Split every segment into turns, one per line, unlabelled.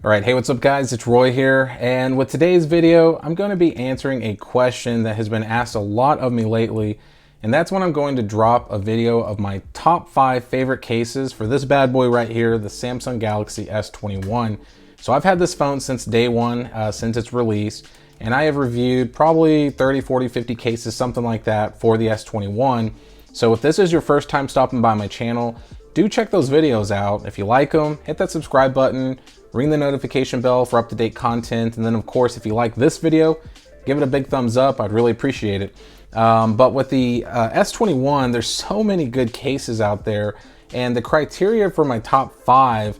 All right, hey, what's up guys? It's Roy here, and with today's video, I'm going to be answering a question that has been asked a lot of me lately, and that's when I'm going to drop a video of my top 5 favorite cases for this bad boy right here, the Samsung Galaxy S21. So I've had this phone since day one, since its release, and I have reviewed probably 30, 40, 50 cases, something like that for the S21. So if this is your first time stopping by my channel, do check those videos out. If you like them, hit that subscribe button, ring the notification bell for up-to-date content, and then of course, if you like this video, give it a big thumbs up. I'd really appreciate it. But with the S21, there's so many good cases out there, and the criteria for my top 5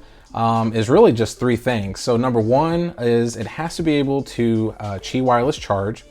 is really just 3 things. So number 1 is it has to be able to Qi wireless charge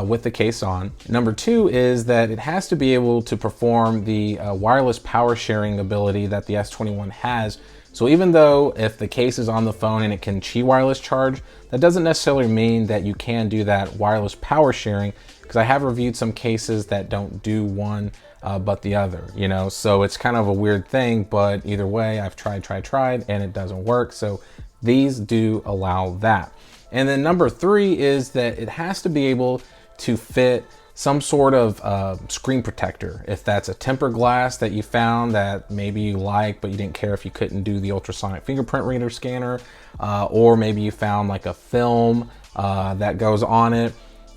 with the case on. Number 2 is that it has to be able to perform the wireless power sharing ability that the S21 has. So even though if the case is on the phone and it can Qi wireless charge, that doesn't necessarily mean that you can do that wireless power sharing, because I have reviewed some cases that don't do one but the other, you know? So it's kind of a weird thing, but either way, I've tried, and it doesn't work. So these do allow that. And then number 3 is that it has to be able to fit some sort of screen protector. If that's a tempered glass that you found that maybe you like, but you didn't care if you couldn't do the ultrasonic fingerprint reader scanner, or maybe you found like a film that goes on it.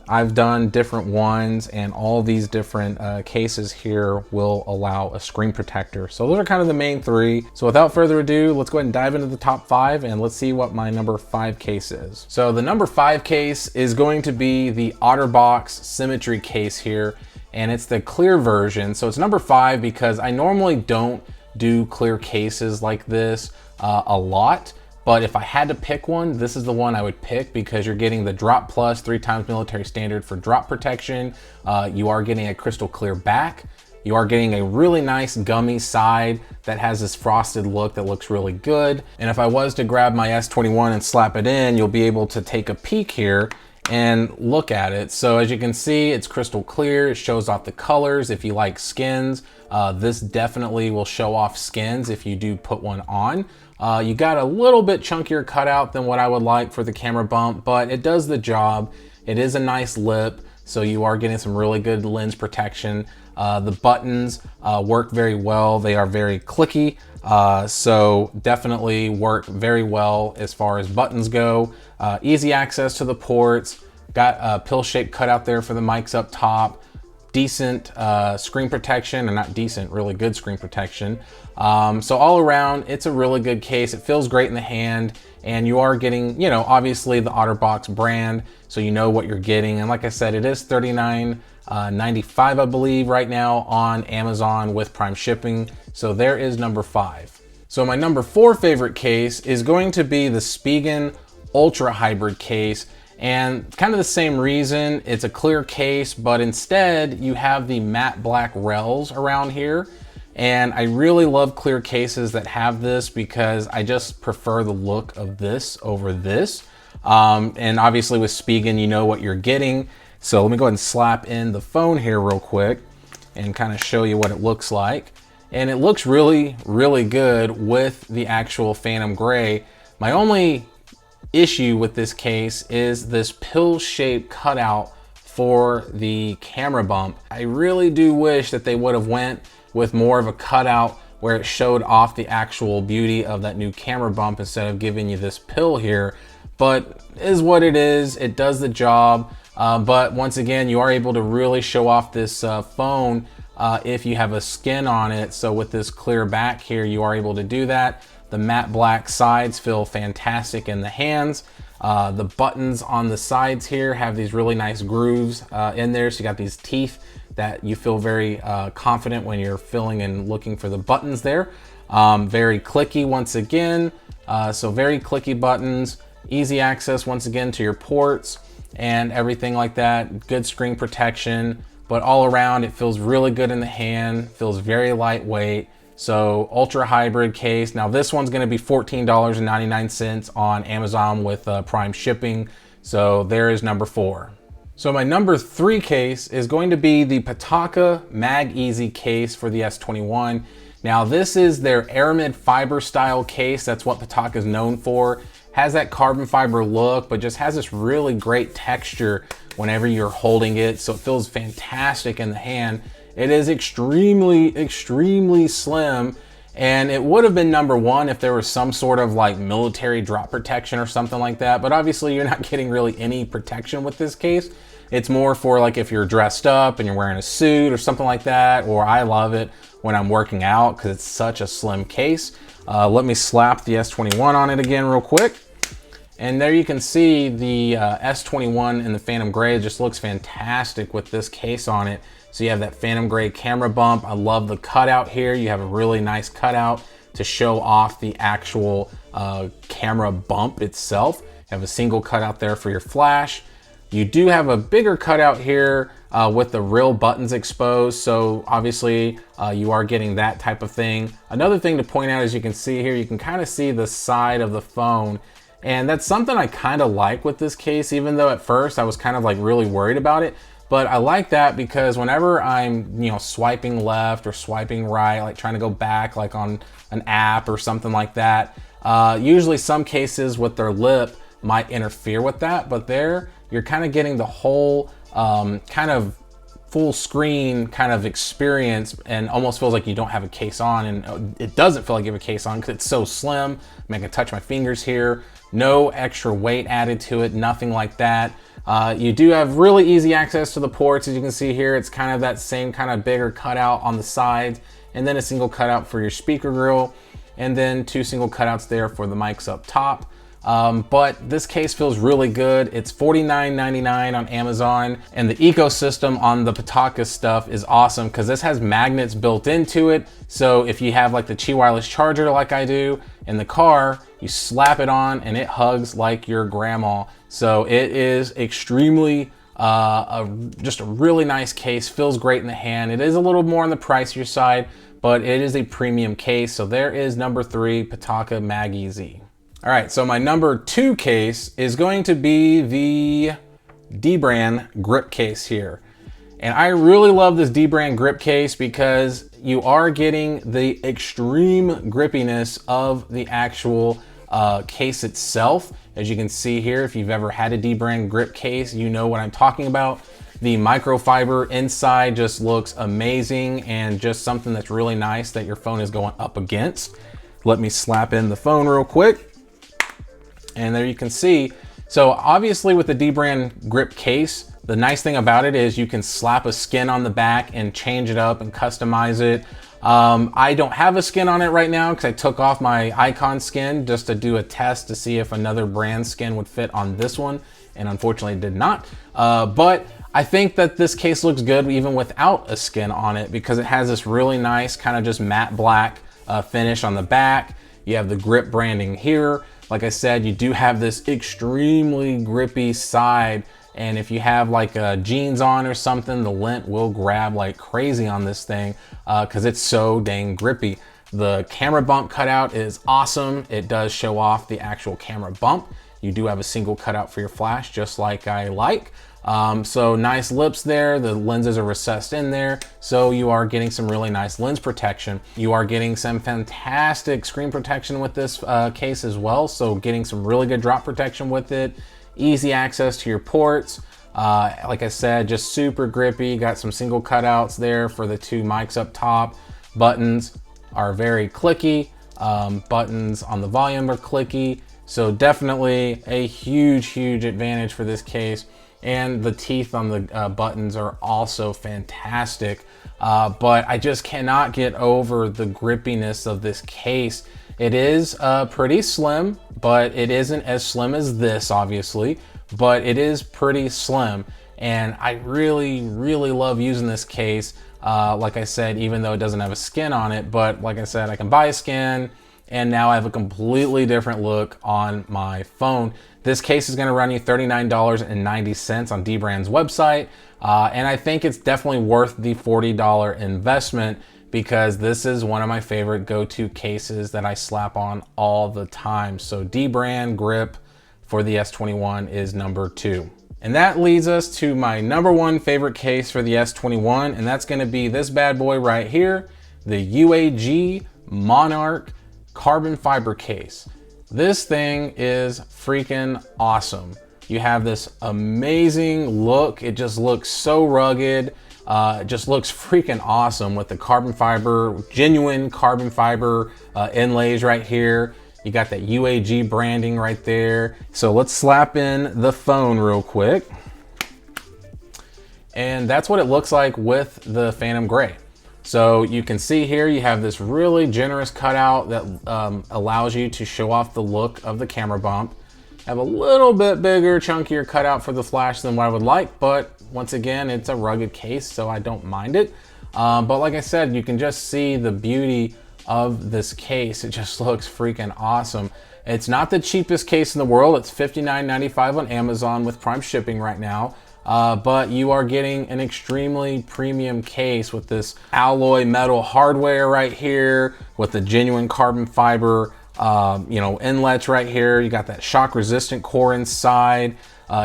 I've done different ones, and all these different cases here will allow a screen protector. So those are kind of the main 3. So without further ado, let's go ahead and dive into the top 5, and let's see what my number 5 case is. So the number 5 case is going to be the OtterBox Symmetry case here, and it's the clear version. So it's number 5 because I normally don't do clear cases like this a lot. But if I had to pick one, this is the one I would pick, because you're getting the Drop Plus 3x military standard for drop protection. You are getting a crystal clear back. You are getting a really nice gummy side that has this frosted look that looks really good. And if I was to grab my S21 and slap it in, you'll be able to take a peek here and look at it. So as you can see, it's crystal clear. It shows off the colors. If you like skins, this definitely will show off skins if you do put one on. You got a little bit chunkier cutout than what I would like for the camera bump, but it does the job. It is a nice lip, so you are getting some really good lens protection. The buttons work very well. They are very clicky, so definitely work very well as far as buttons go. Easy access to the ports. Got a pill-shaped cutout there for the mics up top. Decent screen protection, or not decent, really good screen protection. So all around, it's a really good case. It feels great in the hand, and you are getting, you know, obviously the OtterBox brand, so you know what you're getting. And like I said, it is $39.95, I believe, right now on Amazon with Prime shipping. So there is number 5. So my number 4 favorite case is going to be the Spigen Ultra Hybrid case. And kind of the same reason, it's a clear case, but instead you have the matte black rails around here. And I really love clear cases that have this, because I just prefer the look of this over this. And obviously with Spigen, you know what you're getting. So let me go ahead and slap in the phone here real quick and kind of show you what it looks like. And it looks really, really good with the actual Phantom Gray. My only issue with this case is this pill-shaped cutout for the camera bump. I really do wish that they would have went with more of a cutout where it showed off the actual beauty of that new camera bump instead of giving you this pill here. But is what it is. It does the job. But once again, you are able to really show off this phone if you have a skin on it. So with this clear back here, you are able to do that. The matte black sides feel fantastic in the hands. The buttons on the sides here have these really nice grooves in there. So you got these teeth that you feel very confident when you're filling and looking for the buttons there. Very clicky once again. So very clicky buttons, easy access once again to your ports and everything like that. Good screen protection, but all around it feels really good in the hand, feels very lightweight. So Ultra Hybrid case. Now this one's going to be $14.99 on Amazon with Prime shipping. So there is number 4. So my number 3 case is going to be the Pitaka MagEasy case for the S21. Now this is their aramid fiber style case. That's what Pitaka is known for. has that carbon fiber look, but just has this really great texture whenever you're holding it. So it feels fantastic in the hand. It is extremely, extremely slim. And it would have been number one if there was some sort of like military drop protection or something like that. But obviously you're not getting really any protection with this case. It's more for like if you're dressed up and you're wearing a suit or something like that, or I love it when I'm working out because it's such a slim case. Let me slap the S21 on it again real quick. And there you can see the S21 in the Phantom Gray. It just looks fantastic with this case on it. So you have that Phantom Gray camera bump. I love the cutout here. You have a really nice cutout to show off the actual camera bump itself. You have a single cutout there for your flash. You do have a bigger cutout here with the real buttons exposed. So obviously you are getting that type of thing. Another thing to point out, as you can see here, you can kind of see the side of the phone. And that's something I kind of like with this case, even though at first I was kind of like really worried about it. But I like that because whenever I'm, swiping left or swiping right, like trying to go back like on an app or something like that, usually some cases with their lip might interfere with that. But there, you're kind of getting the whole kind of full screen kind of experience, and almost feels like you don't have a case on, and it doesn't feel like you have a case on because it's so slim. I mean, I can touch my fingers here, no extra weight added to it, nothing like that. You do have really easy access to the ports. As you can see here, it's kind of that same kind of bigger cutout on the sides, and then a single cutout for your speaker grill, and then two single cutouts there for the mics up top. But this case feels really good. It's $49.99 on Amazon, and the ecosystem on the Pitaka stuff is awesome because this has magnets built into it. So if you have like the Qi wireless charger like I do in the car, you slap it on and it hugs like your grandma. So it is extremely just a really nice case, feels great in the hand. It is a little more on the pricier side, but it is a premium case. So there is number 3, Pitaka Mag-EZ. All right, so my number 2 case is going to be the Dbrand grip case here. And I really love this Dbrand grip case because you are getting the extreme grippiness of the actual case itself. As you can see here, if you've ever had a Dbrand grip case, you know what I'm talking about. The microfiber inside just looks amazing and just something that's really nice that your phone is going up against. Let me slap in the phone real quick. And there you can see. So obviously with the Dbrand grip case, the nice thing about it is you can slap a skin on the back and change it up and customize it. I don't have a skin on it right now because I took off my Icon skin just to do a test to see if another brand skin would fit on this one, and unfortunately it did not. But I think that this case looks good even without a skin on it because it has this really nice kind of just matte black finish on the back. You have the grip branding here. Like I said, you do have this extremely grippy side, and if you have like jeans on or something, the lint will grab like crazy on this thing because it's so dang grippy. The camera bump cutout is awesome. It does show off the actual camera bump. You do have a single cutout for your flash, just like I like. So nice lips there. The lenses are recessed in there. So you are getting some really nice lens protection. You are getting some fantastic screen protection with this case as well. So getting some really good drop protection with it. Easy access to your ports. Like I said, just super grippy. Got some single cutouts there for the 2 mics up top. Buttons are very clicky. Buttons on the volume are clicky. So definitely a huge, huge advantage for this case. And the teeth on the buttons are also fantastic. But I just cannot get over the grippiness of this case. It is pretty slim, but it isn't as slim as this, obviously, but it is pretty slim. And I really, really love using this case. Like I said, even though it doesn't have a skin on it, but like I said, I can buy a skin, and now I have a completely different look on my phone. This case is gonna run you $39.90 on Dbrand's website. And I think it's definitely worth the $40 investment because this is one of my favorite go-to cases that I slap on all the time. So Dbrand grip for the S21 is number 2. And that leads us to my number 1 favorite case for the S21, and that's gonna be this bad boy right here, the UAG Monarch carbon fiber case. This thing is freaking awesome. You have this amazing look. It just looks so rugged. It just looks freaking awesome with the carbon fiber, genuine carbon fiber inlays right here. You got that UAG branding right there. So let's slap in the phone real quick. And that's what it looks like with the Phantom Gray. So you can see here, you have this really generous cutout that allows you to show off the look of the camera bump. Have a little bit bigger, chunkier cutout for the flash than what I would like, but once again, it's a rugged case, so I don't mind it. But like I said, you can just see the beauty of this case. It just looks freaking awesome. It's not the cheapest case in the world. It's $59.95 on Amazon with Prime shipping right now. But you are getting an extremely premium case with this alloy metal hardware right here, with the genuine carbon fiber inlets right here. You got that shock resistant core inside.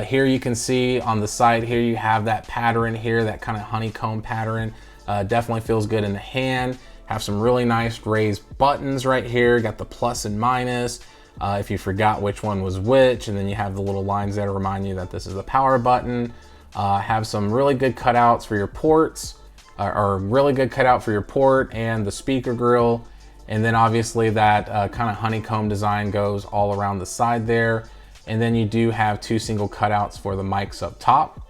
Here you can see on the side here, you have that pattern here, that kind of honeycomb pattern. Definitely feels good in the hand. Have some really nice raised buttons right here. Got the plus and minus. If you forgot which one was which, and then you have the little lines there to remind you that this is the power button. Have some really good cutouts for your ports, or really good cutout for your port and the speaker grill. And then obviously that kind of honeycomb design goes all around the side there. And then you do have two single cutouts for the mics up top.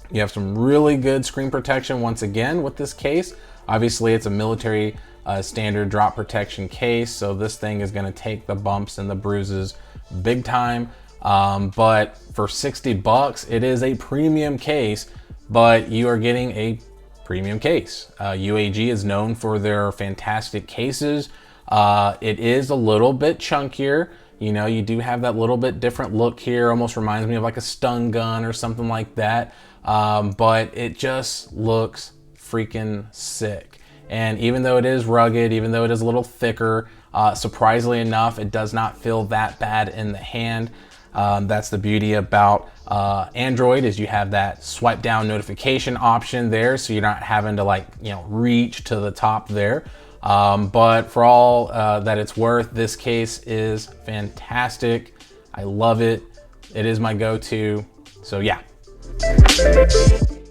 You have some really good screen protection once again with this case. Obviously it's a military standard drop protection case, so this thing is going to take the bumps and the bruises big time. But for 60 bucks, it is a premium case, but you are getting a premium case. UAG is known for their fantastic cases. It is a little bit chunkier. You know, you do have that little bit different look here. Almost reminds me of like a stun gun or something like that. But it just looks freaking sick. And even though it is rugged, even though it is a little thicker, surprisingly enough, it does not feel that bad in the hand. That's the beauty about Android, is you have that swipe down notification option there, so you're not having to reach to the top there. But for all that it's worth, this case is fantastic. I love it. It is my go-to. So yeah.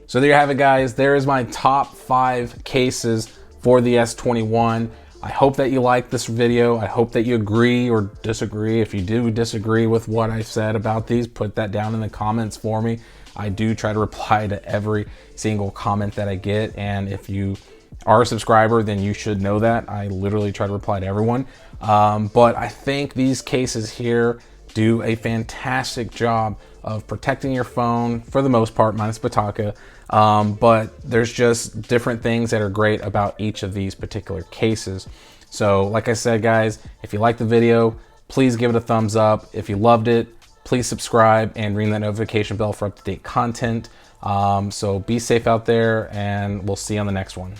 So there you have it, guys. There is my top 5 cases for the S21. I hope that you like this video. I hope that you agree or disagree. If you do disagree with what I said about these, put that down in the comments for me. I do try to reply to every single comment that I get. And if you are a subscriber, then you should know that. I literally try to reply to everyone. But I think these cases here do a fantastic job of protecting your phone for the most part, minus Bataka. But there's just different things that are great about each of these particular cases. So like I said, guys, if you liked the video, please give it a thumbs up. If you loved it, please subscribe and ring that notification bell for up-to-date content. So be safe out there, and we'll see you on the next one.